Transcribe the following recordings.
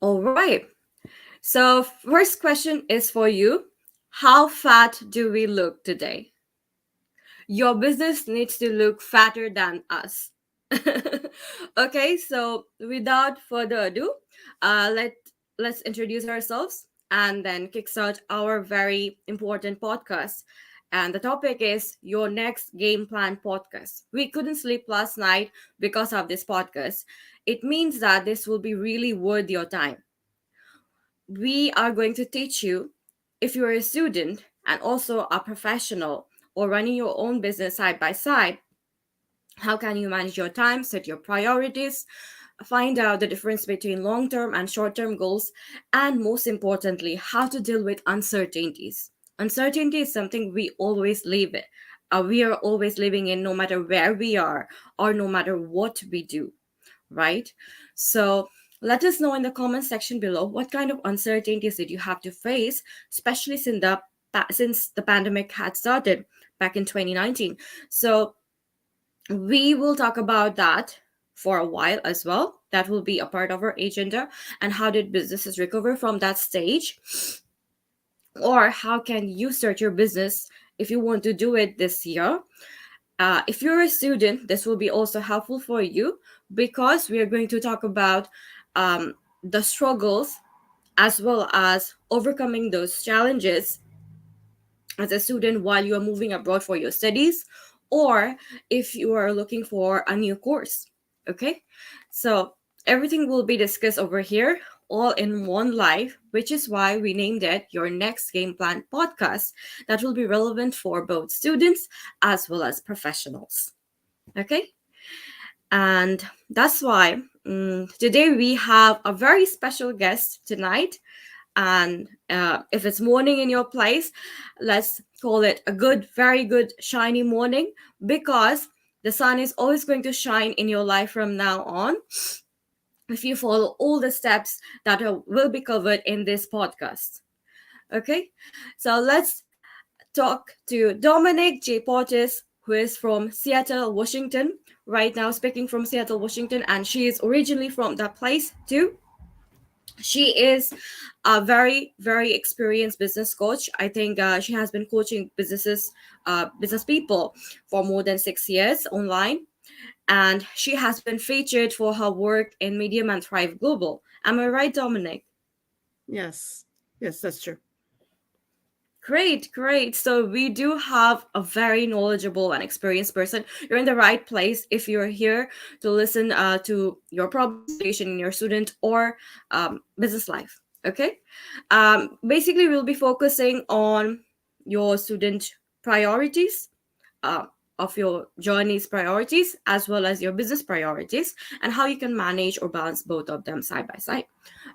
All right. So, first question is for you. How fat do we look today? Your business needs to look fatter than us. Okay, so without further ado, let's introduce ourselves and then kickstart our very important podcast. And the topic is your next game plan podcast. We couldn't sleep last night because of this podcast. It means that this will be really worth your time. We are going to teach you, if you're a student and also a professional or running your own business side by side, how can you manage your time, set your priorities, find out the difference between long term and short term goals, and most importantly, how to deal with uncertainties. Uncertainty is something we always live in. We are always living in, no matter where we are or no matter what we do, right? So let us know in the comment section below what kind of uncertainties did you have to face, especially since the pandemic had started back in 2019. So we will talk about that for a while as well. That will be a part of our agenda. And how did businesses recover from that stage? Or how can you start your business if you want to do it this year? If you're a student, this will be also helpful for you because we are going to talk about the struggles as well as overcoming those challenges as a student while you are moving abroad for your studies, or if you are looking for a new course. Okay, so everything will be discussed over here all in one live, which is why we named it Your Next Game Plan Podcast, that will be relevant for both students as well as professionals. Okay, and that's why today we have a very special guest tonight. And if it's morning in your place, let's call it a good, very good, shiny morning, because the sun is always going to shine in your life from now on if you follow all the steps that will be covered in this podcast. Okay, so let's talk to Dominic J. Portis, who is from Seattle, Washington, right now speaking from Seattle, Washington, and she is originally from that place too. She is a very, very experienced business coach. I think she has been coaching business people for more than 6 years online, and she has been featured for her work in Medium and Thrive Global. Am I right, Dominic? Yes. Yes, that's true. Great, great. So we do have a very knowledgeable and experienced person. You're in the right place if you're here to listen to your problem solution in your student or business life. Okay. Basically, we'll be focusing on your student priorities, uh, of your journey's priorities, as well as your business priorities, and how you can manage or balance both of them side by side.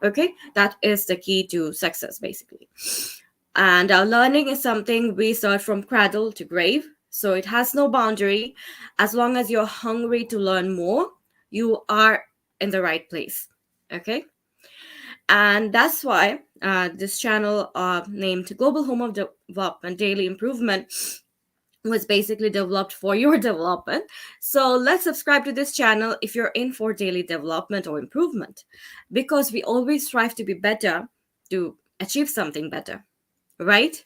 Okay. That is the key to success, basically. And our learning is something we start from cradle to grave. So it has no boundary. As long as you're hungry to learn more, you are in the right place. Okay. And that's why this channel, named Global Home of Development Daily Improvement, was basically developed for your development. So let's subscribe to this channel if you're in for daily development or improvement, because we always strive to be better to achieve something better, right?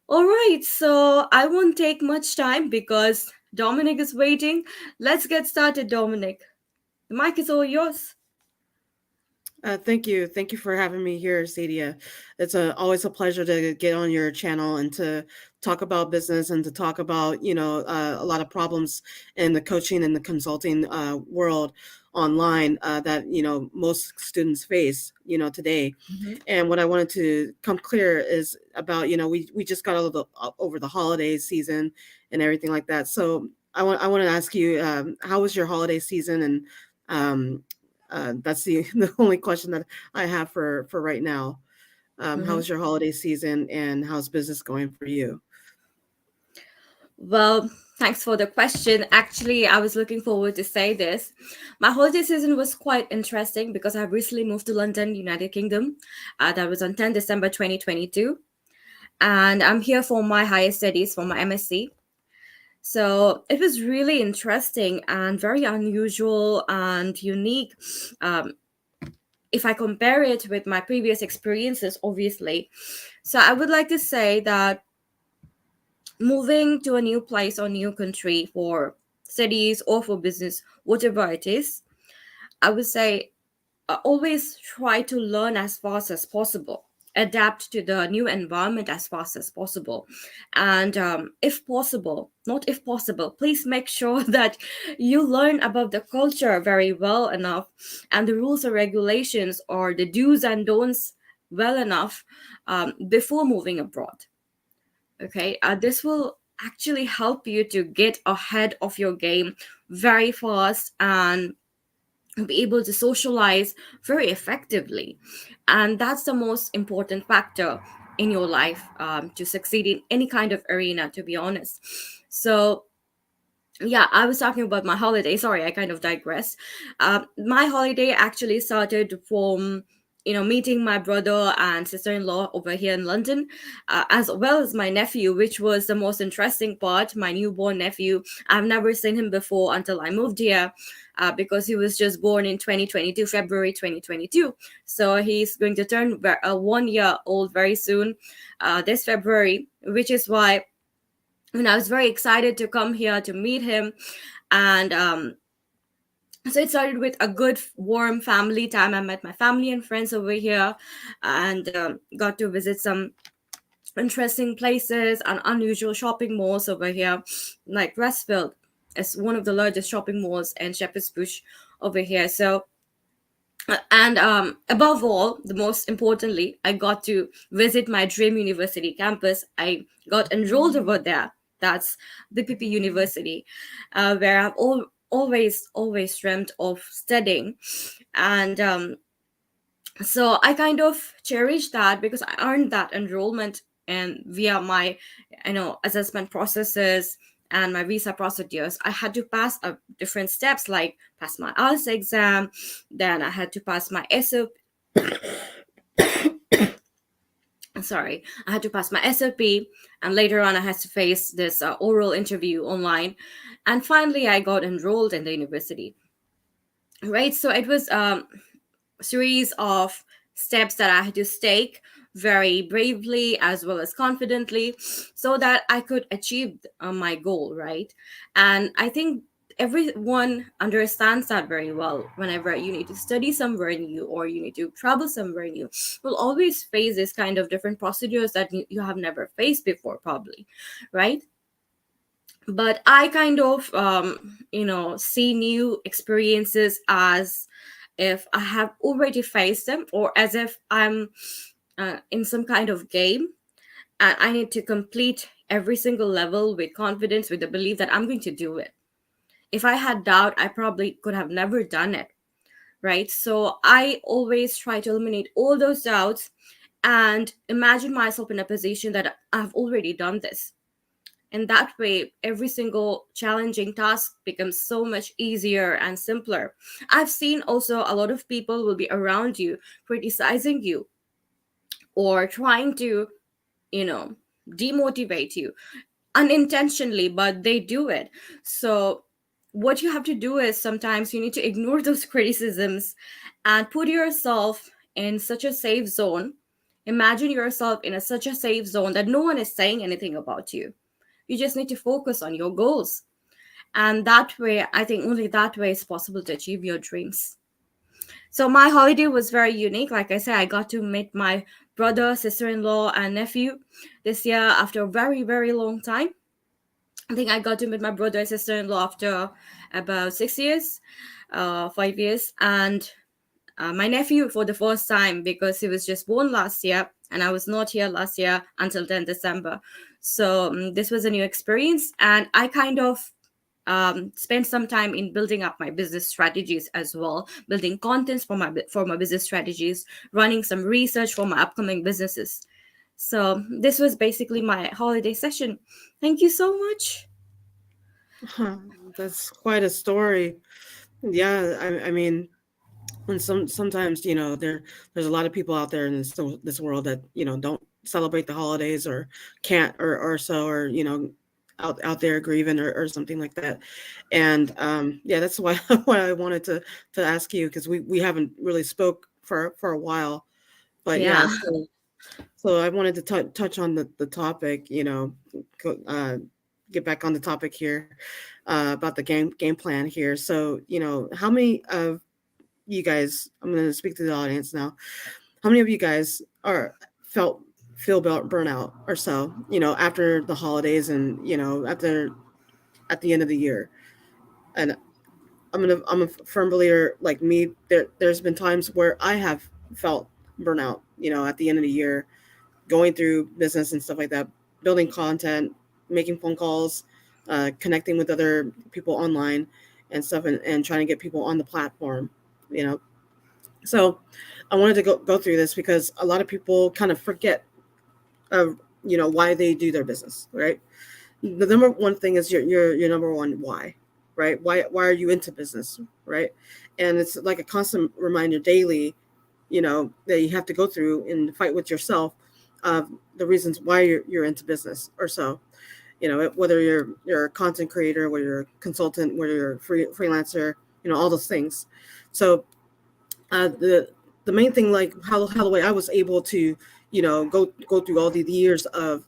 All right, so I won't take much time because Dominic is waiting. Let's get started, Dominic. The mic is all yours. Thank you. Thank you for having me here, Sadia. It's always a pleasure to get on your channel and to talk about business and to talk about, a lot of problems in the coaching and the consulting world online that, most students face, today. Mhm. And what I wanted to come clear is about, we just got over the holiday season and everything like that. So I want to ask you, how was your holiday season? And um, that's the the only question that I have for right now. Mhm. How's your holiday season and how's business going for you? Well, thanks for the question. Actually, I was looking forward to say this. My holiday season was quite interesting because I recently moved to London, United Kingdom. That was on 10 December 2022. And I'm here for my higher studies for my MSc. So it was really interesting and very unusual and unique. Um, if I compare it with my previous experiences, obviously. So I would like to say that moving to a new place or new country for studies or for business, whatever it is, I would say always try to learn as fast as possible, adapt to the new environment as fast as possible, and if possible, not if possible, please make sure that you learn about the culture very well enough, and the rules and regulations or the do's and don'ts well enough before moving abroad. Okay, this will actually help you to get ahead of your game very fast and be able to socialize very effectively. And that's the most important factor in your life, to succeed in any kind of arena, to be honest. So yeah, I was talking about my holiday. Sorry, I kind of digressed. My holiday actually started from, meeting my brother and sister-in-law over here in London, as well as my nephew, which was the most interesting part. My newborn nephew, I've never seen him before until I moved here, because he was just born in 2022, February 2022. So he's going to turn 1 year old very soon, this February, which is why I was very excited to come here to meet him. And so it started with a good, warm family time. I met my family and friends over here, and got to visit some interesting places and unusual shopping malls over here, like Westfield. It's one of the largest shopping malls in Shepherd's Bush over here. So and above all, the most importantly, I got to visit my dream university campus. I got enrolled over there. That's the PP University, where I've always dreamt of studying. And so I kind of cherish that because I earned that enrollment and via my, assessment processes and my visa procedures. I had to pass different steps, like pass my IELTS exam, then I had to pass my SOP. Sorry, I had to pass my SOP, and later on I had to face this oral interview online, and finally I got enrolled in the university. Right, so it was series of steps that I had to take very bravely as well as confidently so that I could achieve my goal, right? And I think everyone understands that very well. Whenever you need to study somewhere new or you need to travel somewhere new, you'll always face this kind of different procedures that you have never faced before, probably, right? But I kind of see new experiences as if I have already faced them, or as if I'm in some kind of game and I need to complete every single level with confidence, with the belief that I'm going to do it. If I had doubt, I probably could have never done it, right? So I always try to eliminate all those doubts and imagine myself in a position that I've already done this. And that way, every single challenging task becomes so much easier and simpler. I've seen also a lot of people will be around you criticizing you or trying to, you know, demotivate you unintentionally, but they do it. So, what you have to do is sometimes you need to ignore those criticisms and put yourself in such a safe zone. Imagine yourself in such a safe zone that no one is saying anything about you. You just need to focus on your goals. And that way, I think only that way is possible to achieve your dreams. So my holiday was very unique. Like I said, I got to meet my brother, sister-in-law, and nephew this year after a very, very long time. I think I got to meet my brother and sister-in-law after about 6 years, 5 years, and my nephew for the first time because he was just born last year and I was not here last year until 10 December. So this was a new experience, and I kind of spent some time in building up my business strategies as well, building contents for my business strategies, running some research for my upcoming businesses. So this was basically my holiday session. Thank you so much. Huh, that's quite a story. Yeah, I mean, when sometimes there's a lot of people out there in this world that don't celebrate the holidays or can't or so or out there grieving or something like that. And yeah, that's why why I wanted to ask you, because we haven't really for a while. But yeah, Yeah. so I wanted to touch on the topic, get back on the topic here, about the game plan here. So, how many of you guys, I'm going to speak to the audience now. How many of you guys are felt feel burnout or so, after the holidays and, at the end of the year? And I'm a firm believer, like me, there's been times where I have felt burnout, at the end of the year, going through business and stuff like that, building content, making phone calls, connecting with other people online and stuff, and trying to get people on the platform, you know. So I wanted to go through this because a lot of people kind of forget of, why they do their business, right? The number one thing is your number one why, right? Why are you into business, right? And it's like a constant reminder daily, that you have to go through and fight with yourself of the reasons why you're into business or so. Whether you're a content creator, whether you're a consultant, whether you're a freelancer, all those things. So the main thing, like how the way I was able to, go through all the years of,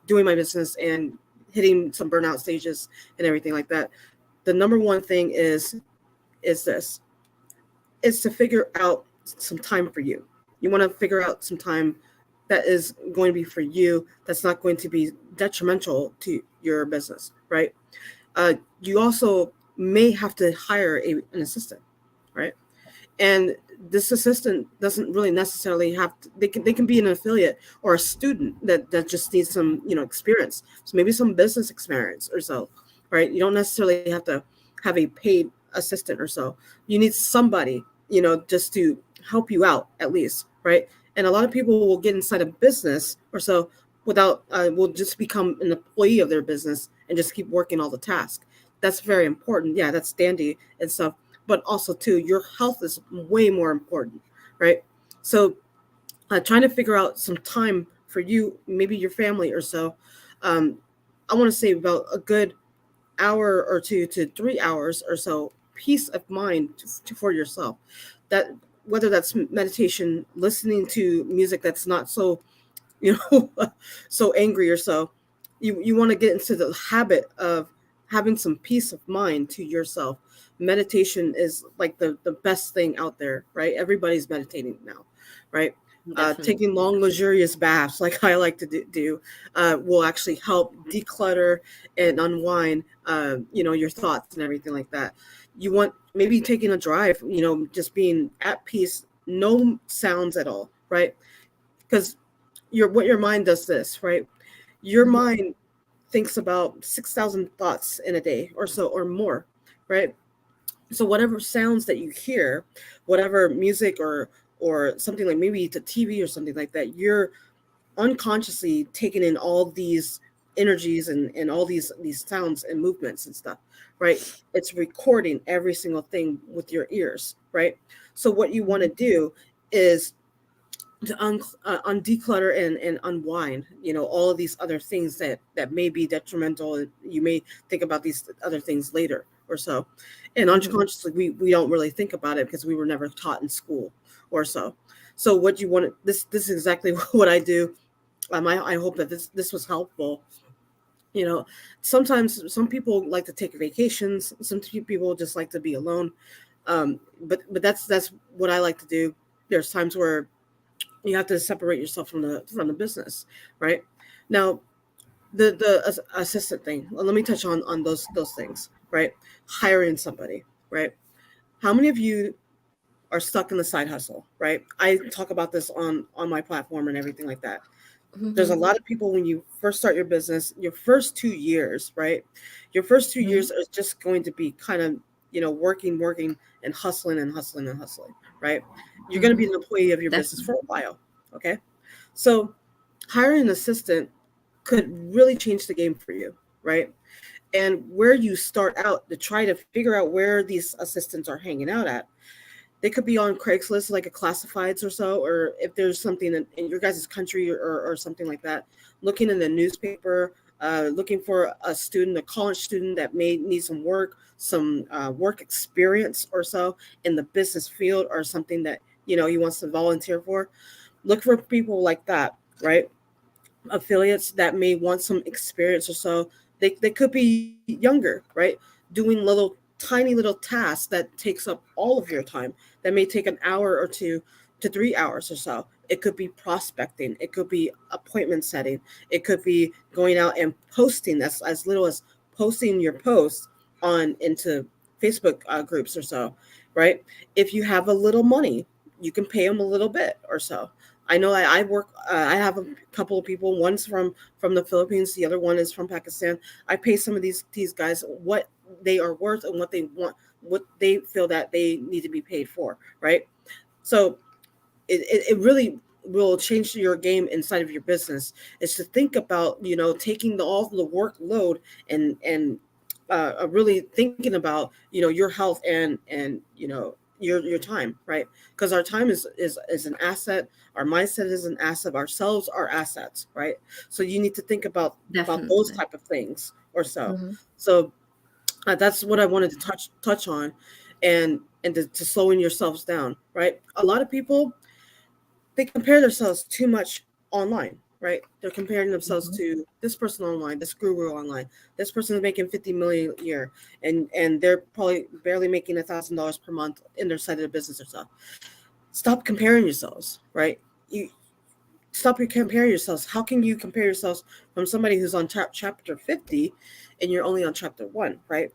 doing my business and hitting some burnout stages and everything like that. The number one thing is this: is to figure out some time for you. You want to figure out some time that is going to be for you, that's not going to be detrimental to your business, right? You also may have to hire an assistant, right? And this assistant doesn't really necessarily have to, they can be an affiliate or a student that just needs some, experience. So maybe some business experience or so, right? You don't necessarily have to have a paid assistant or so. You need somebody, just to help you out at least, right? And a lot of people will get inside a business or so without will just become an employee of their business and just keep working all the tasks. That's very important. Yeah, that's dandy and stuff, but also too, your health is way more important, right? So trying to figure out some time for you, maybe your family or so. um, I want to say about a good hour or 2 to 3 hours or so, peace of mind for yourself. That, whether that's meditation, listening to music that's not so, you know so angry or so, you want to get into the habit of having some peace of mind to yourself. Meditation is like the best thing out there, right? Everybody's meditating now, right? Definitely. Taking long luxurious baths like I like to do, will actually help declutter and unwind, your thoughts and everything like that. You want maybe taking a drive, just being at peace, no sounds at all, right? Because your mind does this, right? Your Mhm. mind thinks about 6,000 thoughts in a day or so or more, right? So whatever sounds that you hear, whatever music or something, like maybe the TV or something like that, you're unconsciously taking in all these energies and all these sounds and movements and stuff, right? It's recording every single thing with your ears, right? So what you want to do is to undeclutter and unwind, all of these other things that may be detrimental. You may think about these other things later or so, and Mhm. unconsciously we don't really think about it because we were never taught in school or so. So what you want to, this is exactly what I do. I hope that this was helpful. you know Sometimes some people like to take vacations, some people just like to be alone. But that's what I like to do. There's times where you have to separate yourself from the business, right? Now, the assistant thing. Let me touch on those things, right? Hiring somebody, right? How many of you are stuck in the side hustle, right? I talk about this on my platform and everything like that. There's a Mhm. lot of people, when you first start your business, your first 2 years, right? Your first two Mhm. years is just going to be kind of, working and hustling and hustling and hustling, right? You're going to be Mhm. an employee of your business Definitely. for a while, okay? So hiring an assistant could really change the game for you, right? And where you start out to try to figure out where these assistants are hanging out at, they could be on Craigslist, like a classifieds or so, or if there's something in your guys' country or something like that, looking in the newspaper, looking for a student, a college student that may need some work experience or so in the business field or something that he wants to volunteer for. Look for people like that, right? Affiliates that may want some experience or so. They could be younger, right? Doing tiny little tasks that takes up all of your time, that may take an hour or 2 to 3 hours or so. It could be prospecting, it could be appointment setting, it could be going out and posting, as little as posting your posts on into Facebook groups or so, right? If you have a little money, you can pay them a little bit or so. I know I work. I have a couple of people. One's from the Philippines. The other one is from Pakistan. I pay some of these guys what they are worth and what they want, what they feel that they need to be paid for. Right. So it really will change your game inside of your business. Is to think about taking all the workload and really thinking about your health and your time, right? Because our time is an asset. Our mindset is an asset. Ourselves are assets, right? So you need to think about those Definitely. type of things or so. Hmm. So that's what I wanted to touch on, and to slowing yourselves down, right? A lot of people, they compare themselves too much online, right? They're comparing themselves Hmm. to this person online, this guru online. This person is making 50 million a year, and they're probably barely making $1,000 per month in their side of the business or so. Stop comparing yourselves, right? You stop your comparing yourselves. How can you compare yourselves from somebody who's on chapter 50 and you're only on chapter 1, right?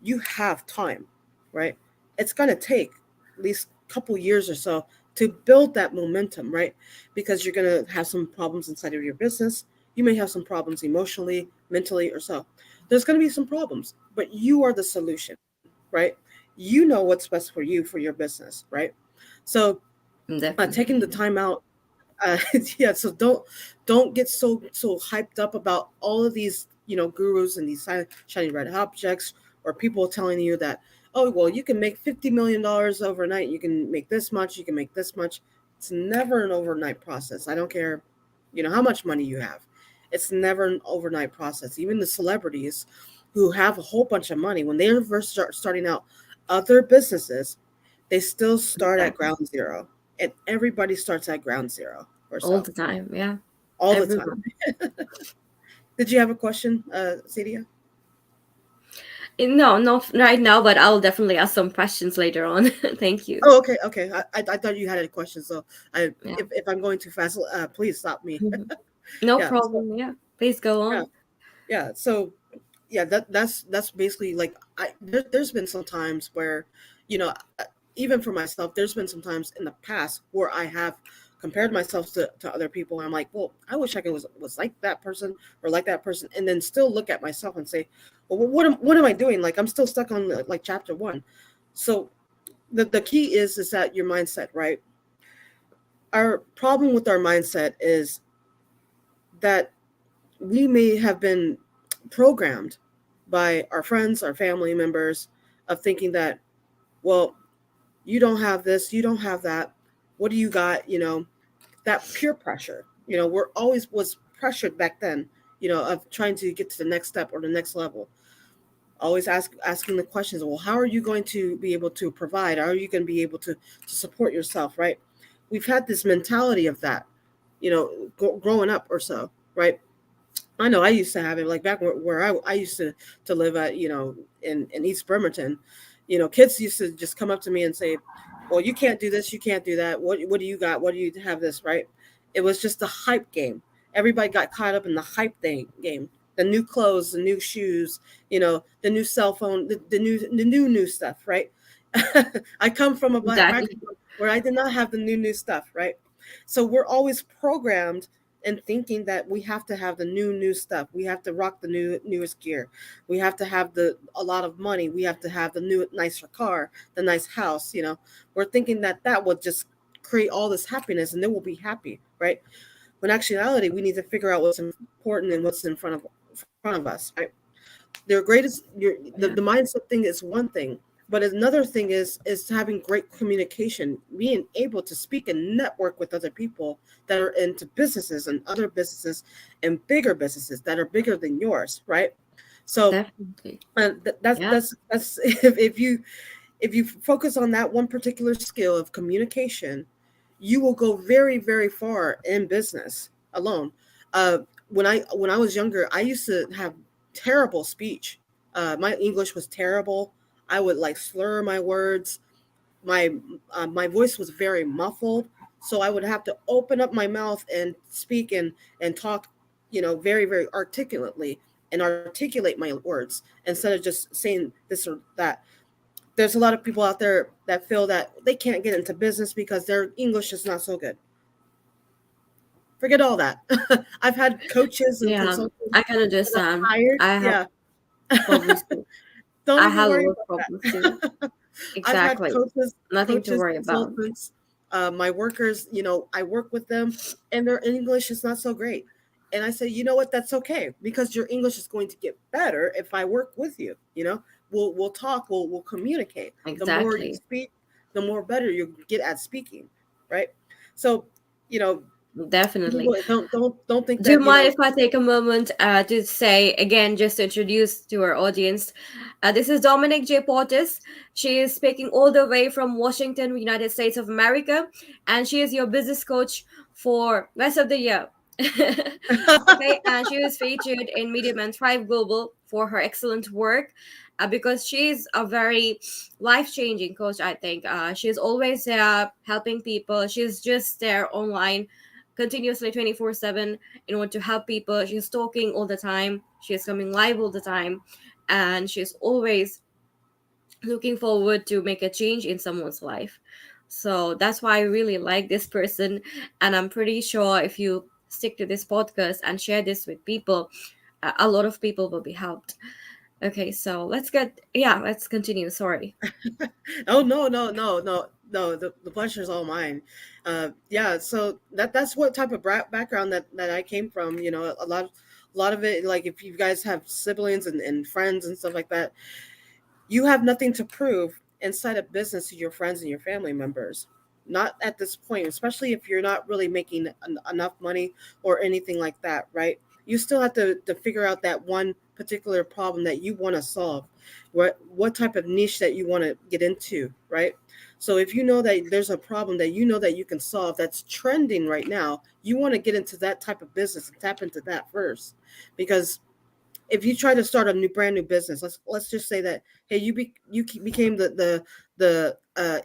You have time, right? It's going to take at least a couple years or so to build that momentum, right? Because you're going to have some problems inside of your business. You may have some problems emotionally, mentally, or so. There's going to be some problems, but you are the solution, right? You know what's best for you, for your business, right? So taking the Definitely. time out, yeah. So don't get so hyped up about all of these gurus and these shiny red objects, or people telling you that, oh well, you can make $50 million overnight, you can make this much, you can make this much. It's never an overnight process. I don't care how much money you have. It's never an overnight process. Even the celebrities who have a whole bunch of money, when they first starting out other businesses, they still start at Exactly. ground zero, and everybody starts at ground zero or All so, the time. Yeah. all the time. Everyone. Did you have a question, Celia? No, not right now, but I'll definitely ask some questions later on. Thank you. Oh, okay, okay. I thought you had a question, so Yeah. if I'm going too fast, please stop me. Mhm. No Yeah, so, problem. Yeah. Please go yeah, on. yeah. So yeah, that's basically like there's been some times where, you know, uh, even for myself, there's been some times in the past where I have compared myself to other people, and I'm like, well, I wish I could was like that person or like that person, and then still look at myself and say, well, what am I doing? Like I'm still stuck on like chapter one. So the key is that your mindset, right? Our problem with our mindset is that we may have been programmed by our friends, our family members, of thinking that, well, you don't have this, you don't have that. What do you got? That peer pressure. We're always was pressured back then, of trying to get to the next step or the next level. Always asking the questions, well, how are you going to be able to provide? How are you going to be able to support yourself, right? We've had this mentality of that, growing up or so, right? I know I used to have it like back where I used to live at, in East Bremerton. Kids used to just come up to me and say, well, you can't do this, you can't do that. What do you got? What do you have this, right? It was just a hype game. Everybody got caught up in the hype thing game. The new clothes, the new shoes, the new cell phone, the new stuff, right? I come from a Exactly. background where I did not have the new stuff, right? So we're always programmed and thinking that we have to have the new stuff. We have to rock the newest gear. We have to have the a lot of money. We have to have the new nicer car, the nice house. We're thinking that that will just create all this happiness, and then we'll be happy, right? When actuality, we need to figure out what's important and what's in front of us, right? Their greatest the Yeah. mindset thing is one thing, but another thing is having great communication, being able to speak and network with other people that are into businesses and other businesses and bigger businesses that are bigger than yours, right? So Definitely. that's Yeah. that's that's if you If you focus on that one particular skill of communication, you will go very, very far in business alone. Uh, when I was younger, I used to have terrible speech. My English was terrible. I would like slur my words. My voice was very muffled, so I would have to open up my mouth and speak and talk, very, very articulately and articulate my words instead of just saying this or that. There's a lot of people out there that feel that they can't get into business because their English is not so good. Forget all that. I've had coaches and Yeah, I consultants can that I've understand. hired. I have Yeah, problems too. don't I even had a worry lot of about problems too. that. I've had Exactly. coaches, Nothing to worry about. consultants, my workers. I work with them, and their English is not so great. And I say, you know what? That's okay because your English is going to get better if I work with you. We'll talk, we'll communicate. The more you Exactly. speak, the more better you get at speaking, right? So, you know, Definitely. people don't think Do you that mind if I take a moment to say again, just to introduce to our audience? This is Dominic J. Portis. She is speaking all the way from Washington, United States of America, and she is your business coach for rest of the year. Okay, and she was featured in Medium and Thrive Global for her excellent work. Because she's a very life-changing coach, I think. She's always helping people. She's just there online continuously 24/7 in order to help people. She's talking all the time. She's coming live all the time. And she's always looking forward to make a change in someone's life. So that's why I really like this person. And I'm pretty sure if you stick to this podcast and share this with people, a lot of people will be helped. Okay, so let's continue. Sorry. Oh, no, no, no, no, no. The pleasure is all mine. Yeah. So that's what type of background that I came from. A lot of it. Like if you guys have siblings and friends and stuff like that, you have nothing to prove inside of business to your friends and your family members. Not at this point, especially if you're not really making enough money or anything like that, right? You still have to figure out that one particular problem that you want to solve, what type of niche that you want to get into, right? So if you know that there's a problem that you know that you can solve that's trending right now, you want to get into that type of business and tap into that first, because if you try to start a brand new business, let's just say that, hey, became the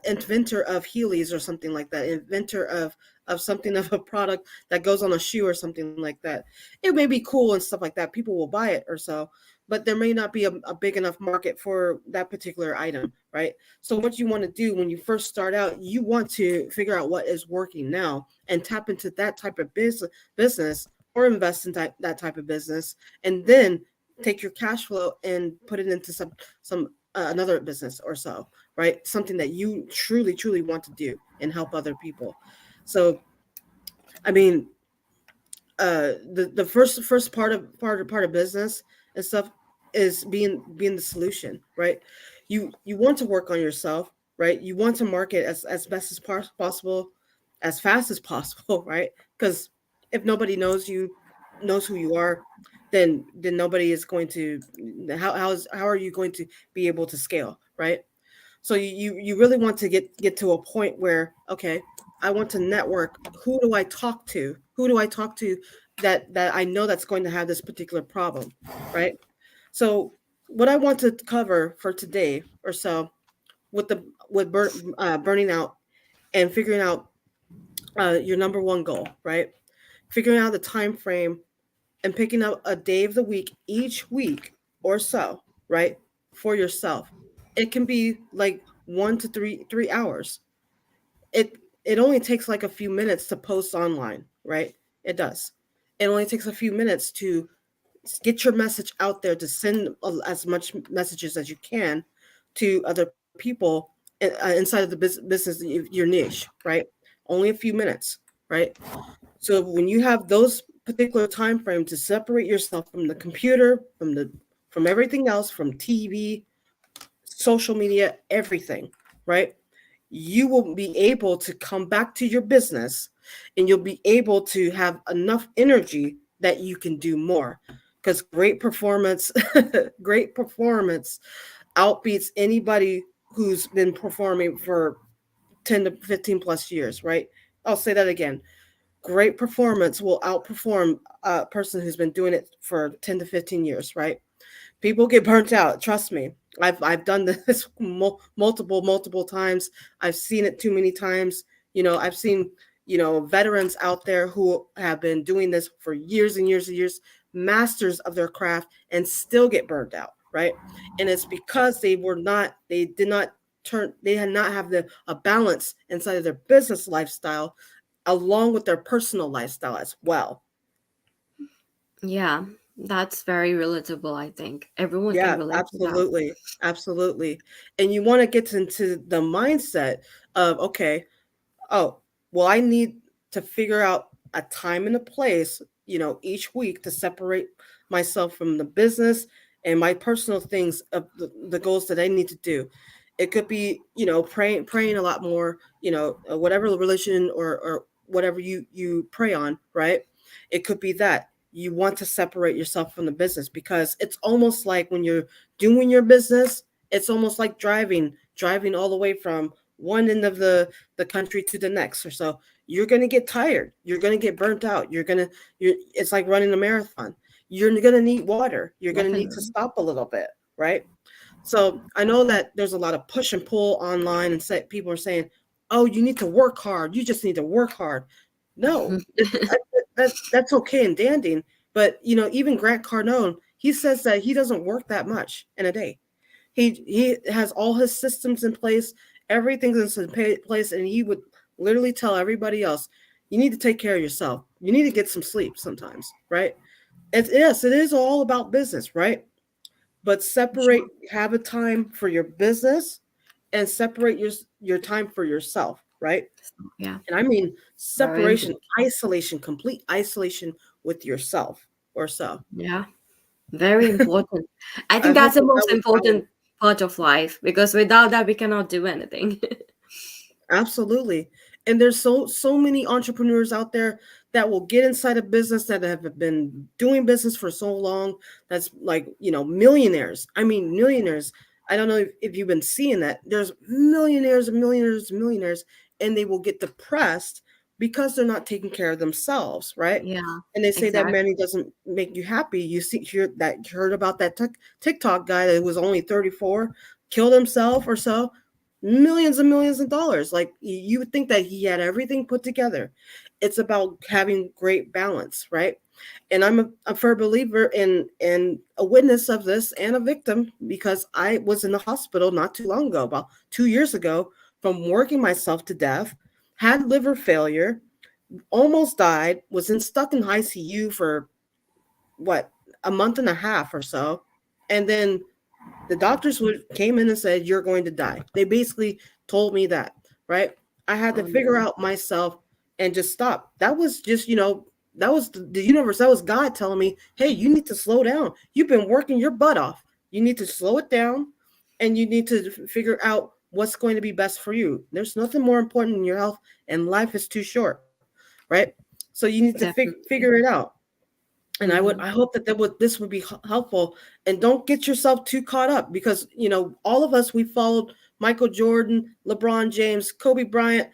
inventor of Heelys or something like that, inventor of something, of a product that goes on a shoe or something like that. It may be cool and stuff like that. People will buy it or so, but there may not be a big enough market for that particular item, right? So what you want to do when you first start out, you want to figure out what is working now and tap into that type of business, or invest in that type of business, and then take your cash flow and put it into some another business or so, right? Something that you truly, truly want to do and help other people. So, I mean, the first part of business and stuff is being the solution, right? You want to work on yourself, right? You want to market as best as possible, as fast as possible, right? Because if nobody knows who you are, then nobody is going to, how are you going to be able to scale, right? So you really want to get to a point where, okay, I want to network. Who do I talk to? Who do I talk to that I know that's going to have this particular problem, right? So what I want to cover for today or so, with the with burning out and figuring out your number one goal, right? Figuring out the time frame and picking up a day of the week each week or so, right? For yourself. It can be like 1 to 3 hours. It only takes like a few minutes to post online, right? It does. It only takes a few minutes to get your message out there, to send as much messages as you can to other people inside of the business, your niche, right? Only a few minutes, right? So when you have those particular time frames to separate yourself from the computer, from everything else, from TV, social media, everything, right? You will be able to come back to your business, and you'll be able to have enough energy that you can do more, because great performance great performance outbeats anybody who's been performing for 10 to 15 plus years, right? I'll say that again. Great performance will outperform a person who's been doing it for 10 to 15 years, right? People get burnt out. Trust me. I've done this multiple times. I've seen it too many times. I've seen veterans out there who have been doing this for years and years and years, masters of their craft, and still get burnt out, right? And it's because they did not they had not have a balance inside of their business lifestyle along with their personal lifestyle as well. Yeah, that's very relatable, I think. Everyone can Yeah, relate to that. absolutely. Absolutely. And you want to get into the mindset of, okay, oh, well, I need to figure out a time and a place, each week to separate myself from the business and my personal things of the goals that I need to do. It could be, praying a lot more, whatever religion or whatever you pray on, right? It could be that you want to separate yourself from the business because it's almost like when you're doing your business, it's almost like driving all the way from one end of the country to the next or so. You're going to get tired, you're going to get burnt out, you're it's like running a marathon. You're going to need water, you're going to need to Definitely. stop a little bit, right? So I know that there's a lot of push and pull online, and people are saying, "Oh, you need to work hard. You just need to work hard." No, that's okay and dandy, but even Grant Cardone, he says that he doesn't work that much in a day. He has all his systems in place, everything's in place, and he would literally tell everybody else, "You need to take care of yourself. You need to get some sleep sometimes." Right? Yes, it is all about business, right? But Sure. have a time for your business and separate your time for yourself, right? Yeah, And I mean very separation, important. isolation, complete isolation with yourself or so. Yeah, very important. I I think hope that's the that that most was valid. important part of life because without that, we cannot do anything. Absolutely. And there's so many entrepreneurs out there that will get inside a business that have been doing business for so long. That's like, millionaires. I mean, millionaires. I don't know if you've been seeing that. There's millionaires and millionaires and millionaires, and they will get depressed because they're not taking care of themselves, right? Yeah, And they say that exactly. money doesn't make you happy. You heard about that TikTok guy that was only 34, killed himself or so, millions and millions of dollars. Like you would think that he had everything put together. It's about having great balance, right? And I'm a firm believer in a witness of this and a victim because I was in the hospital not too long ago, about 2 years ago, from working myself to death, had liver failure, almost died, was in stuck in ICU for what, a month and a half or so, and then the doctors came in and said, "You're going to die." They basically told me that, right? I had to Oh figure no. out myself and just stop. That was just, that was the universe. That was God telling me, "Hey, you need to slow down. You've been working your butt off. You need to slow it down, and you need to figure out what's going to be best for you. There's nothing more important in your health, and life is too short, right? So you need to figure Definitely. it out." And Hmm. I hope that this would be helpful. And don't get yourself too caught up because all of us, we followed Michael Jordan, LeBron James, Kobe Bryant,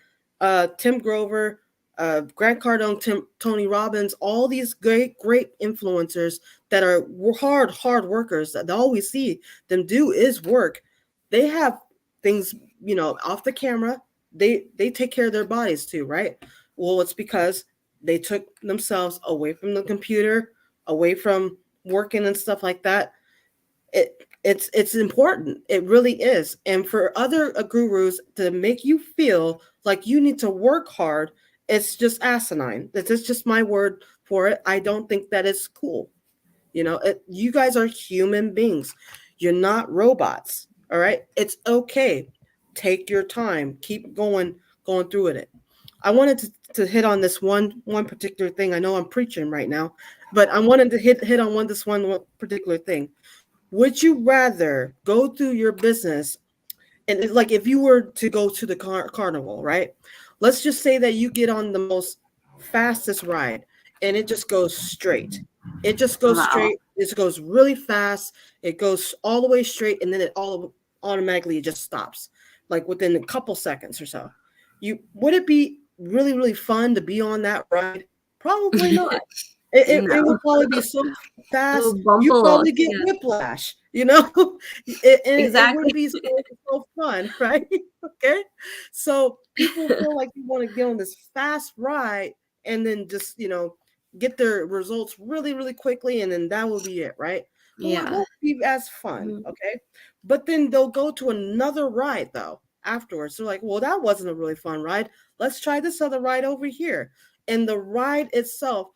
Tim Grover, Grant Cardone, Tony Robbins, all these great influencers that are hard workers. That all we see them do is work. They have things off the camera. They take care of their bodies too, right? Well, it's because they took themselves away from the computer, away from working and stuff like that. It's important. It really is. And for other gurus to make you feel like you need to work hard, it's just asinine. That's just my word for it. I don't think that is cool. You guys are human beings. You're not robots. All right. It's okay. Take your time. Keep going through it. I wanted to hit on this one particular thing. I know I'm preaching right now, but I wanted to hit on one particular thing. Would you rather go through your business and like if you were to go to the carnival, right? Let's just say that you get on the most fastest ride and it just goes straight. It just goes Wow. straight. It goes really fast. It goes all the way straight, and then automatically it just stops, like within a couple seconds or so. You would it be really really fun to be on that ride? Probably not. It No, would probably be so a fast little bumper you loss. probably get Yeah, whiplash, and it exactly. wouldn't be so fun, right? Okay, so people feel like you want to get on this fast ride and then just get their results really really quickly, and then that will be it, right? Well, it Yeah. won't be as fun, Mhm. okay? But then they'll go to another ride though afterwards. They're like, well, that wasn't a really fun ride. Let's try this other ride over here. And the ride itself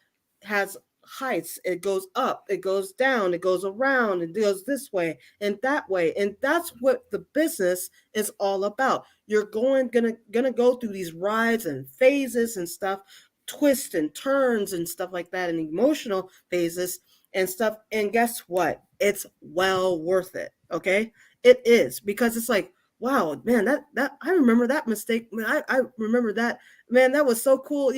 has heights. It goes up, it goes down, it goes around, it goes this way and that way. And that's what the business is all about. You're gonna go through these rides and phases and stuff, twists and turns and stuff like that, and emotional phases and stuff. And guess what? It's well worth it. Okay, it is, because it's like, wow, man, that I remember that mistake. Man, I remember that. Man, that was so cool.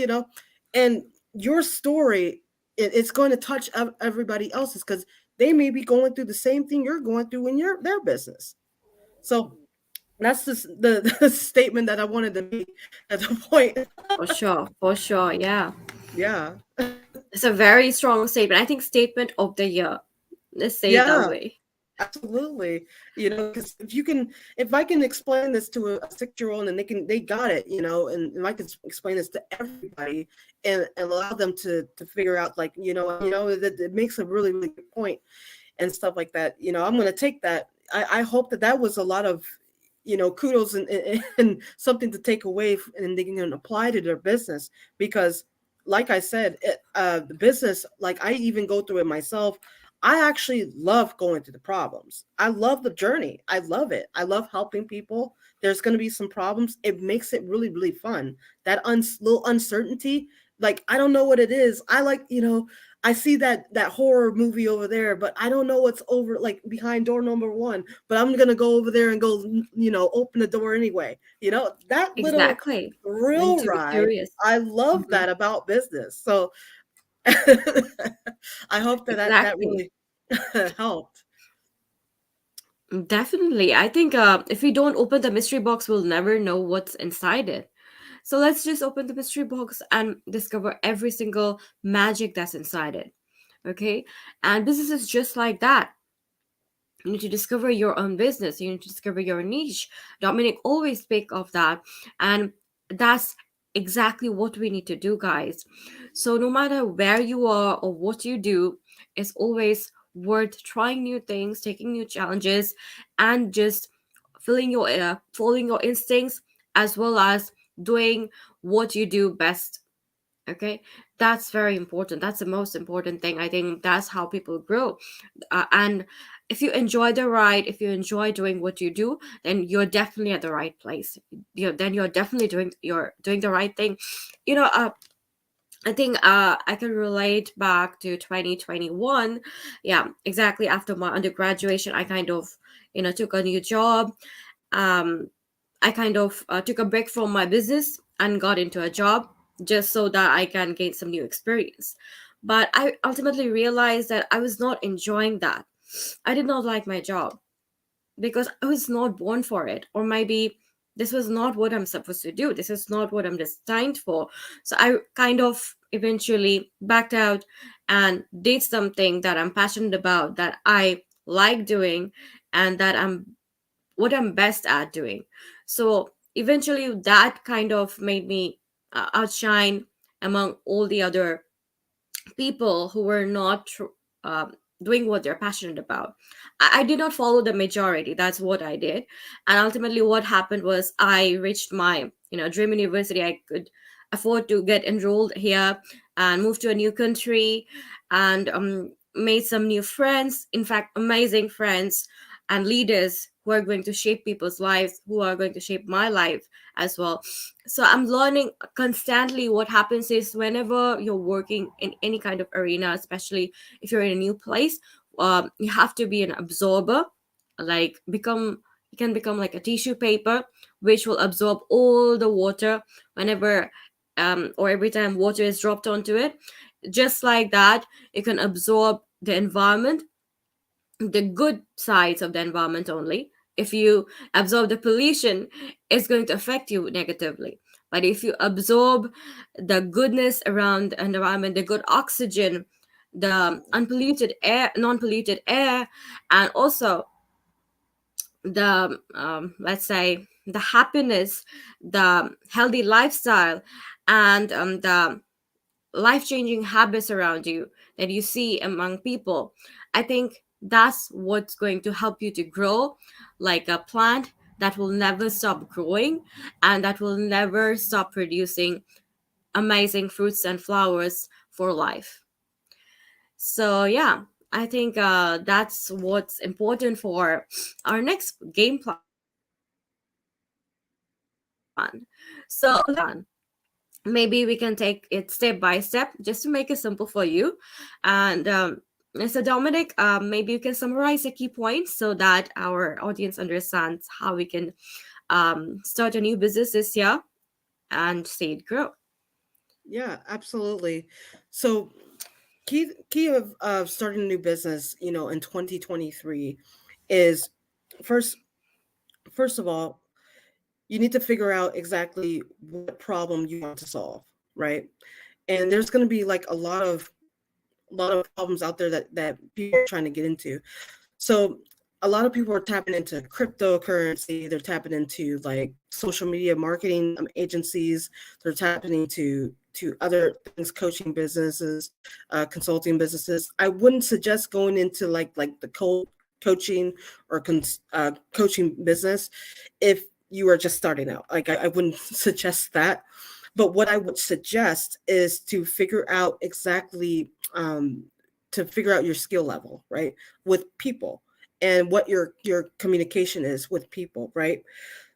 And your story, it's going to touch everybody else's, because they may be going through the same thing you're going through in their business. So that's just the statement that I wanted to make at the point. For sure, for sure. Yeah. Yeah, It's a very strong statement. I think statement of the year. Let's say it that yeah. way. Absolutely. Because if I can explain this to a 6-year-old and they got it, and if I can explain this to everybody and allow them to figure out, like, that it makes a really, really good point and stuff like that. I'm going to take that. I hope that was a lot of, kudos and something to take away, and they can apply to their business. Because like I said, the business, like, I even go through it myself. I actually love going through the problems. I love the journey. I love it. I love helping people. There's going to be some problems. It makes it really, really fun. That little uncertainty, like, I don't know what it is. I like, I see that horror movie over there, but I don't know what's over, like, behind door number one. But I'm gonna go over there and go, open the door anyway. That little Exactly. We need thrill to be ride. curious. I love Mhm. that about business. So I hope that Exactly. really helped. Definitely. I think if we don't open the mystery box, we'll never know what's inside it. So let's just open the mystery box and discover every single magic that's inside it. Okay? And business is just like that. You need to discover your own business. You need to discover your niche. Dominic always speak of that. And that's exactly what we need to do, guys. So no matter where you are or what you do, it's always worth trying new things, taking new challenges, and just following your instincts, as well as doing what you do best. Okay, that's very important. That's the most important thing. I think that's how people grow. And if you enjoy the ride, if you enjoy doing what you do, then you're definitely at the right place. Then you're definitely doing the right thing. I think I can relate back to 2021. Yeah, exactly. After my undergraduation, I kind of took a new job. um I kind of took a break from my business and got into a job just so that I can gain some new experience. But I ultimately realized that I was not enjoying that. I did not like my job because I was not born for it. Or maybe this was not what I'm supposed to do. This is not what I'm designed for. So I kind of eventually backed out and did something that I'm passionate about, that I like doing, and that I'm best at doing. So eventually that kind of made me outshine among all the other people who were not doing what they're passionate about. I did not follow the majority. That's what I did. And ultimately what happened was I reached my dream university. I could afford to get enrolled here and move to a new country, and made some new friends, in fact amazing friends and leaders who are going to shape people's lives, who are going to shape my life as well. So I'm learning constantly. What happens is, whenever you're working in any kind of arena, especially if you're in a new place, you have to be an absorber. Like, become you can become like a tissue paper, which will absorb all the water whenever or every time water is dropped onto it. Just like that, you can absorb the environment, the good sides of the environment only, If you absorb the pollution, it's going to affect you negatively. But if you absorb the goodness around the environment, the good oxygen, the unpolluted air, non-polluted air, and also the let's say the happiness, the healthy lifestyle, and the life-changing habits around you that you see among people, I think that's what's going to help you to grow like a plant that will never stop growing and that will never stop producing amazing fruits and flowers for life. So yeah, I think that's what's important for our next game plan. So maybe we can take it step by step just to make it simple for you. And so Dominic, maybe you can summarize the key points so that our audience understands how we can start a new business this year and see it grow. Yeah, absolutely. So key of starting a new business, in 2023 is first first of all, you need to figure out exactly what problem you want to solve, right? And there's going to be like a lot of problems out there that people are trying to get into. So a lot of people are tapping into cryptocurrency. They're tapping into like social media marketing agencies. They're tapping into other things, coaching businesses, consulting businesses. I wouldn't suggest going into like the coaching or coaching business if you are just starting out. Like I wouldn't suggest that. But what I would suggest is to figure out your skill level, right, with people, and what your communication is with people, right?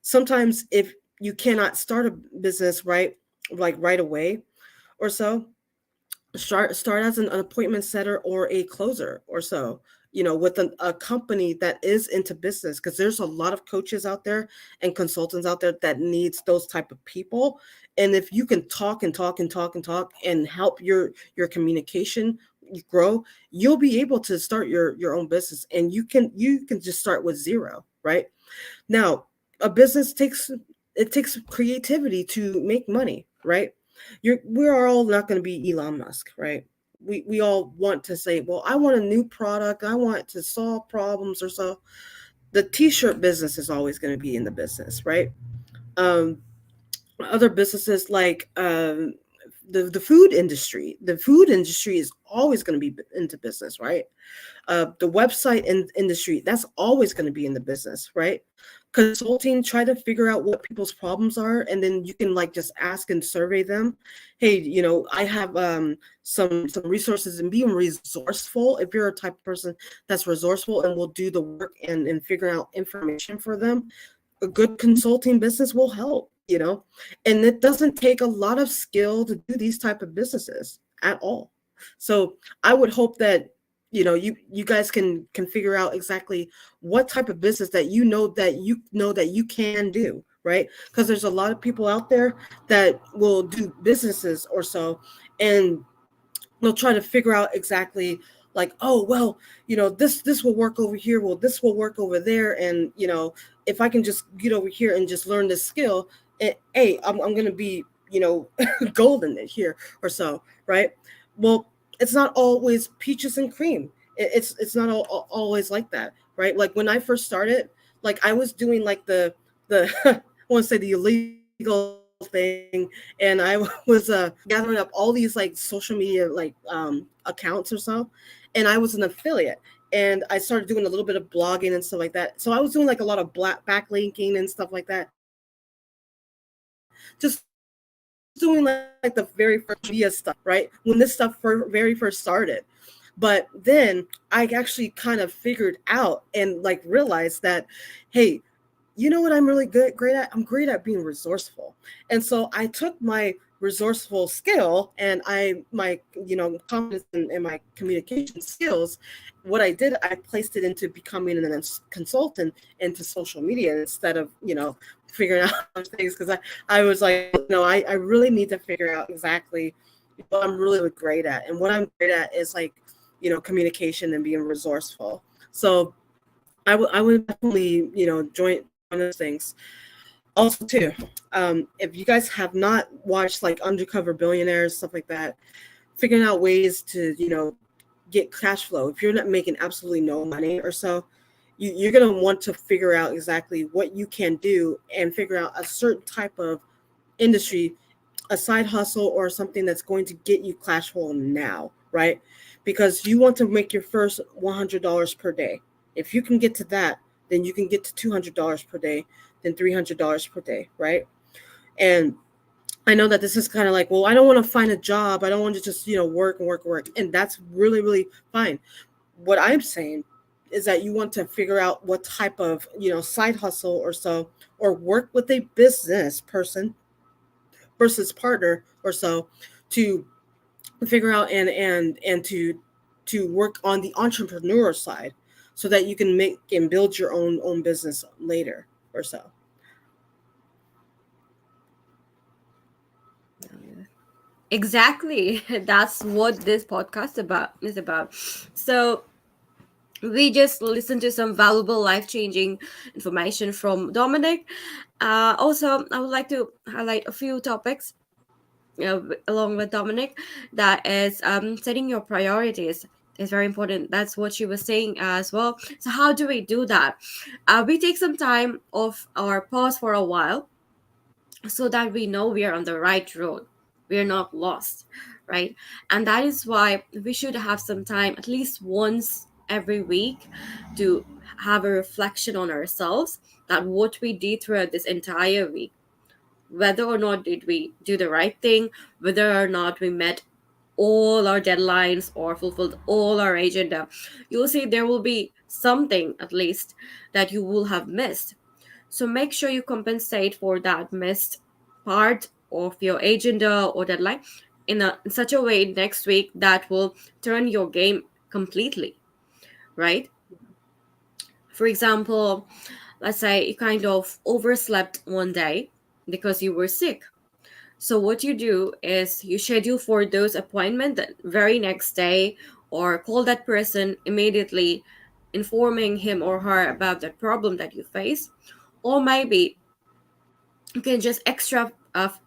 Sometimes if you cannot start a business right away or so, start as an appointment setter or a closer or so, with a company that is into business, because there's a lot of coaches out there and consultants out there that needs those type of people. And if you can talk and talk and talk and talk and help your communication grow, you'll be able to start your own business, and you can just start with zero, right? Now, a business takes creativity to make money, right? We are all not going to be Elon Musk, right? We all want to say, well, I want a new product, I want to solve problems or so. The t-shirt business is always going to be in the business, right? Um, Other businesses like the food industry is always going to be into business, right? The website industry, that's always going to be in the business, right? Consulting, try to figure out what people's problems are, and then you can like just ask and survey them. Hey, I have some resources, and being resourceful. If you're a type of person that's resourceful and will do the work and figure out information for them, a good consulting business will help. And it doesn't take a lot of skill to do these type of businesses at all. So I would hope that you guys can figure out exactly what type of business that you can do, right? Because there's a lot of people out there that will do businesses or so, and they'll try to figure out exactly like, oh well, this will work over here, well this will work over there, and if I can just get over here and just learn this skill, hey, I'm gonna be golden here or so, right? Well, it's not always peaches and cream. It's not always like that, right? Like when I first started, like I was doing like the I want to say the illegal thing, and I was gathering up all these like social media like accounts or so, and I was an affiliate, and I started doing a little bit of blogging and stuff like that. So I was doing like a lot of black backlinking and stuff like that, just doing like the very first media stuff, right? When this stuff very first started. But then I actually kind of figured out and like realized that, hey, you know what I'm really great at? I'm great at being resourceful. And so I took my resourceful skill and my confidence in my communication skills. What I did, I placed it into becoming a consultant into social media instead of, figuring out other things. Because I was like, I really need to figure out exactly what I'm really great at. And what I'm great at is like, communication and being resourceful. So I would definitely, join those things. Also, too, if you guys have not watched like Undercover Billionaires, stuff like that, figuring out ways to, get cash flow. If you're not making absolutely no money or so, you're gonna want to figure out exactly what you can do and figure out a certain type of industry, a side hustle or something that's going to get you cash flow now, right? Because you want to make your first $100 per day. If you can get to that, then you can get to $200 per day, then $300 per day, right? And I know that this is kind of like, well, I don't want to find a job. I don't want to just, work and work and work. And that's really, really fine. What I'm saying is that you want to figure out what type of, side hustle or so, or work with a business person versus partner or so to figure out and to work on the entrepreneur side so that you can make and build your own business later or so. Exactly. That's what this podcast about is about. So we just listened to some valuable life-changing information from Dominic. Also, I would like to highlight a few topics, along with Dominic. That is, setting your priorities is very important. That's what she was saying as well. So how do we do that? We take some time off our pause for a while so that we know we are on the right road, we are not lost, right? And that is why we should have some time at least once every week to have a reflection on ourselves, that what we did throughout this entire week, whether or not did we do the right thing, whether or not we met all our deadlines or fulfilled all our agenda. You'll see there will be something at least that you will have missed. So make sure you compensate for that missed part of your agenda or deadline in such a way next week that will turn your game completely, right? For example, let's say you kind of overslept one day because you were sick. So what you do is you schedule for those appointment the very next day, or call that person immediately, informing him or her about the problem that you face. Or maybe you can just extra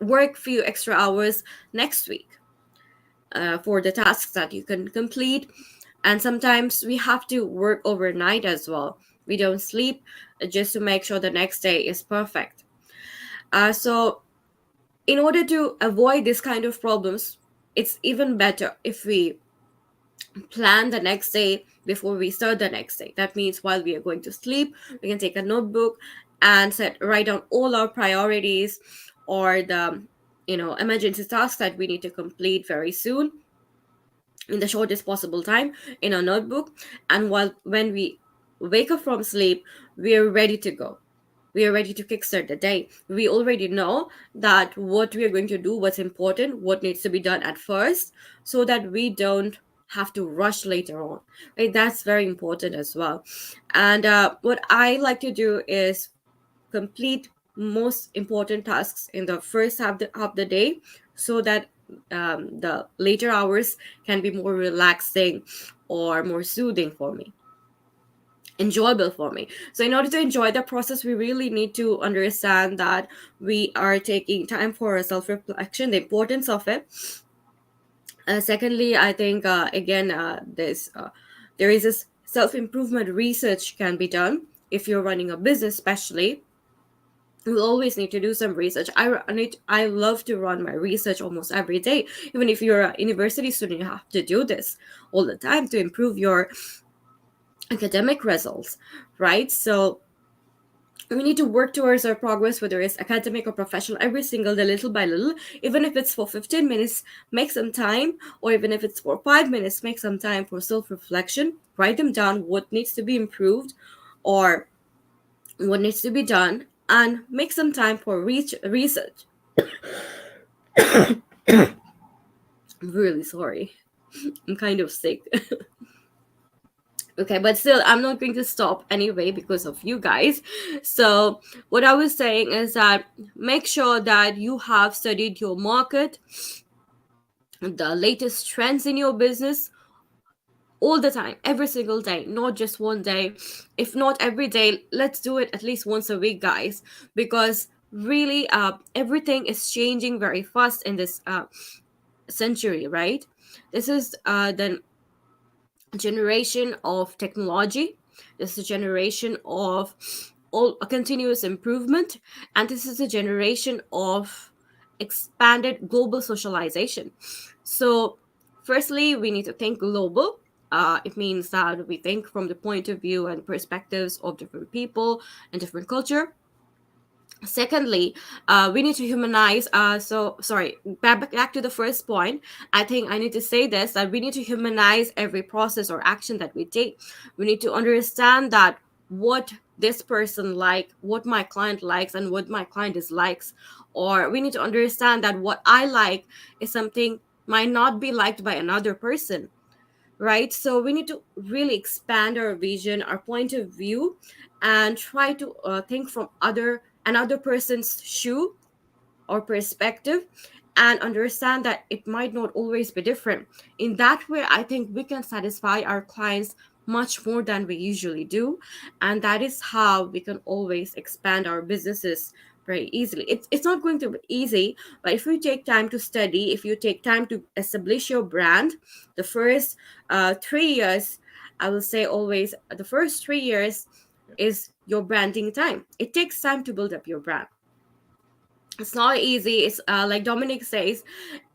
work few extra hours next week for the tasks that you can complete. And sometimes we have to work overnight as well. We don't sleep just to make sure the next day is perfect. So in order to avoid this kind of problems, it's even better if we plan the next day before we start the next day. That means while we are going to sleep, we can take a notebook and write down all our priorities, or the emergency tasks that we need to complete very soon in the shortest possible time in a notebook. And when we wake up from sleep, we are ready to go. We are ready to kickstart the day. We already know that what we are going to do, what's important, what needs to be done at first, so that we don't have to rush later on. Right? That's very important as well. And what I like to do is complete most important tasks in the first half the day, so that the later hours can be more relaxing or more soothing for me, enjoyable for me. So in order to enjoy the process, we really need to understand that we are taking time for a self-reflection, the importance of it. Secondly, I think again there is this self-improvement research can be done. If you're running a business especially, you always need to do some research. I love to run my research almost every day. Even if you're a university student, you have to do this all the time to improve your academic results, right? So we need to work towards our progress, whether it's academic or professional, every single day, little by little. Even if it's for 15 minutes, make some time, or even if it's for 5 minutes, make some time for self-reflection. Write them down, what needs to be improved or what needs to be done, and make some time for research. I'm really sorry. I'm kind of sick. Okay, but still, I'm not going to stop anyway because of you guys. So what I was saying is that make sure that you have studied your market, the latest trends in your business, all the time, every single day, not just one day. If not every day, let's do it at least once a week, guys, because really everything is changing very fast in this century, right? This is the generation of technology. This is a generation of all a continuous improvement, and this is a generation of expanded global socialization. So firstly, we need to think global. It means that we think from the point of view and perspectives of different people and different culture. Secondly, we need to humanize, so sorry, back to the first point. I think I need to say this, that we need to humanize every process or action that we take. We need to understand that what this person like, what my client likes, and what my client dislikes. Or we need to understand that what I like is something might not be liked by another person, right? So we need to really expand our vision, our point of view, and try to think from another person's shoe or perspective, and understand that it might not always be different. In that way, I think we can satisfy our clients much more than we usually do, and that is how we can always expand our businesses very easily. It's not going to be easy, but if you take time to study, if you take time to establish your brand, the first 3 years, I will say always, the first 3 years is your branding time. It takes time to build up your brand. It's not easy. It's like Dominic says,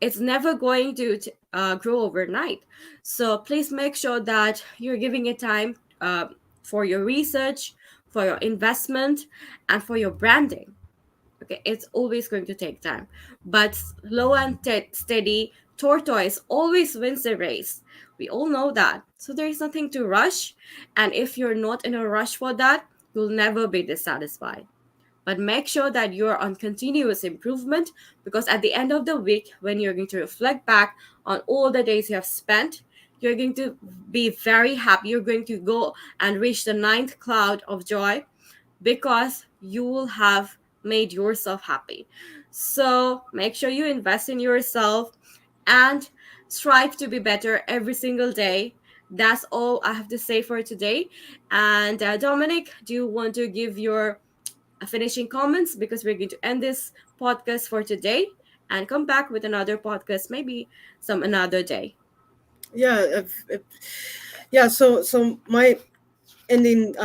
it's never going to grow overnight. So please make sure that you're giving it time for your research, for your investment, and for your branding. Okay, it's always going to take time, but slow and steady tortoise always wins the race. We all know that. So there is nothing to rush, and if you're not in a rush for that, you'll never be dissatisfied. But make sure that you're on continuous improvement, because at the end of the week, when you're going to reflect back on all the days you have spent, you're going to be very happy. You're going to go and reach the ninth cloud of joy, because you will have made yourself happy. So make sure you invest in yourself and strive to be better every single day. That's all I have to say for today. And Dominic, do you want to give your finishing comments, because we're going to end this podcast for today and come back with another podcast maybe some another day. Yeah, yeah. So my ending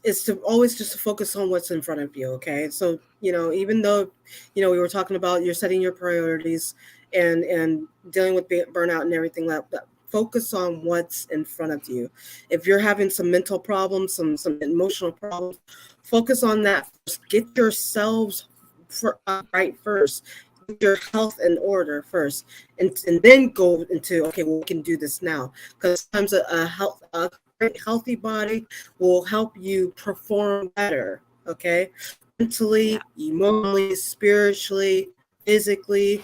is to always just to focus on what's in front of you. Okay, so even though we were talking about you're setting your priorities and dealing with burnout and everything like that, focus on what's in front of you. If you're having some mental problems, some emotional problems, focus on that first. Get yourselves right first. Get your health in order first, and then go into, okay, well, we can do this now, because sometimes a great healthy body will help you perform better. Okay, mentally, Yeah. emotionally, spiritually, physically.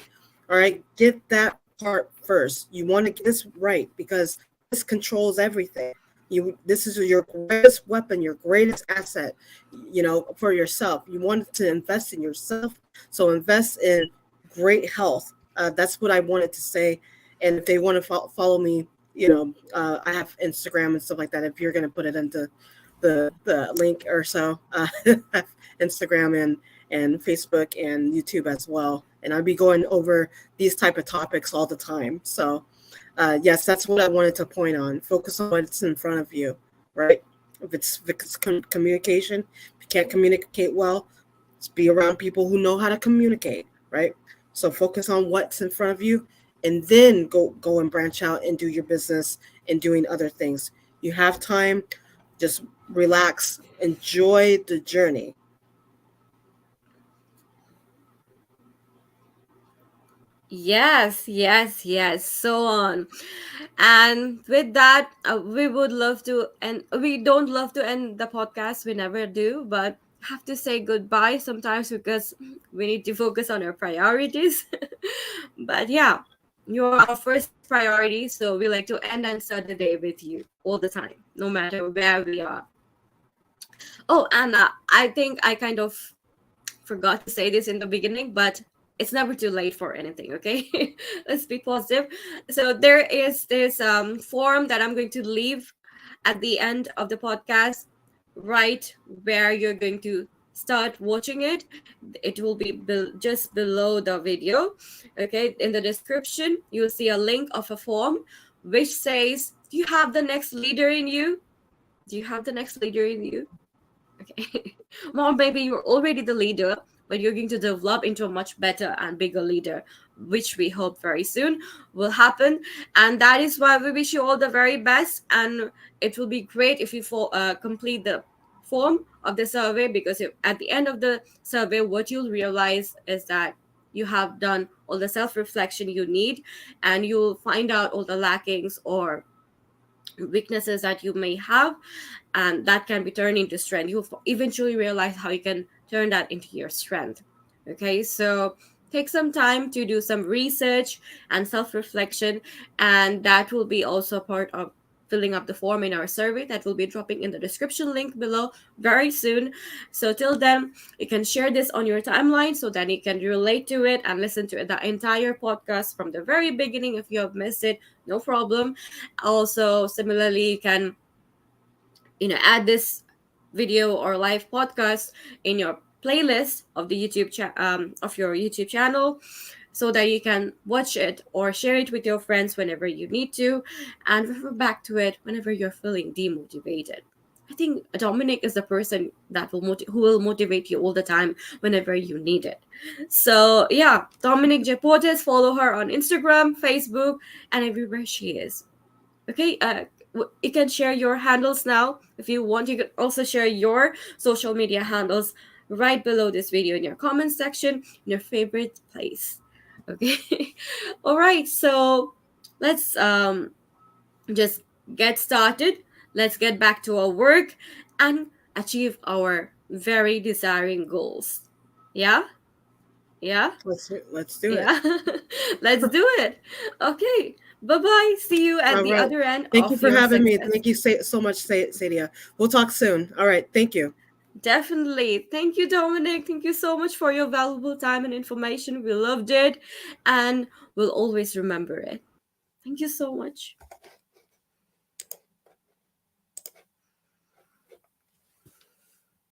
All right, get that part first. You want to get this right, because this controls everything. This is your greatest weapon, your greatest asset, for yourself. You want to invest in yourself, so invest in great health. That's what I wanted to say. And if they want to follow me, I have Instagram and stuff like that. If you're going to put it into the link or so, Instagram and Facebook and YouTube as well. And I'll be going over these type of topics all the time. So yes, that's what I wanted to point on. Focus on what's in front of you, right? If it's communication, if you can't communicate well, just be around people who know how to communicate, right? So focus on what's in front of you, and then go and branch out and do your business and doing other things. You have time, just relax, enjoy the journey. Yes, yes, yes, so on. And with that, we would love to, and we don't love to end the podcast, we never do, but have to say goodbye sometimes because we need to focus on our priorities. But yeah, you're our first priority, so we like to end and start the day with you all the time, no matter where we are. Oh, and I think I kind of forgot to say this in the beginning, but it's never too late for anything, okay? Let's be positive. So there is this form that I'm going to leave at the end of the podcast, right where you're going to start watching it. It will be just below the video, okay? In the description you'll see a link of a form which says, do you have the next leader in you? Do you have the next leader in you? Okay. Or maybe you're already the leader, but you're going to develop into a much better and bigger leader, which we hope very soon will happen. And that is why we wish you all the very best. And it will be great if you complete the form of the survey, because at the end of the survey, what you'll realize is that you have done all the self reflection you need, and you'll find out all the lackings or weaknesses that you may have, and that can be turned into strength. You'll eventually realize how you can turn that into your strength. Okay, so take some time to do some research and self-reflection, and that will be also part of filling up the form in our survey that will be dropping in the description link below very soon. So till then, you can share this on your timeline so that you can relate to it and listen to the entire podcast from the very beginning. If you have missed it, no problem. Also, similarly, you can add this video or live podcast in your playlist of the of your YouTube channel, so that you can watch it or share it with your friends whenever you need to, and refer back to it whenever you're feeling demotivated. I think Dominic is the person that who will motivate you all the time whenever you need it. So yeah, Dominic Jeportes, follow her on Instagram, Facebook, and everywhere she is. Okay, you can share your handles now if you want. You can also share your social media handles right below this video in your comment section, in your favorite place. Okay. All right, so let's just get started. Let's get back to our work and achieve our very desiring goals. Yeah, yeah, Let's do it. yeah. Let's do it. Okay, bye bye. See you at All the right. other end Thank you of for your having me. success. Thank you so much, Sadia. We'll talk soon. All right. Thank you. Definitely. Thank you, Dominic. Thank you so much for your valuable time and information. We loved it, and we'll always remember it. Thank you so much.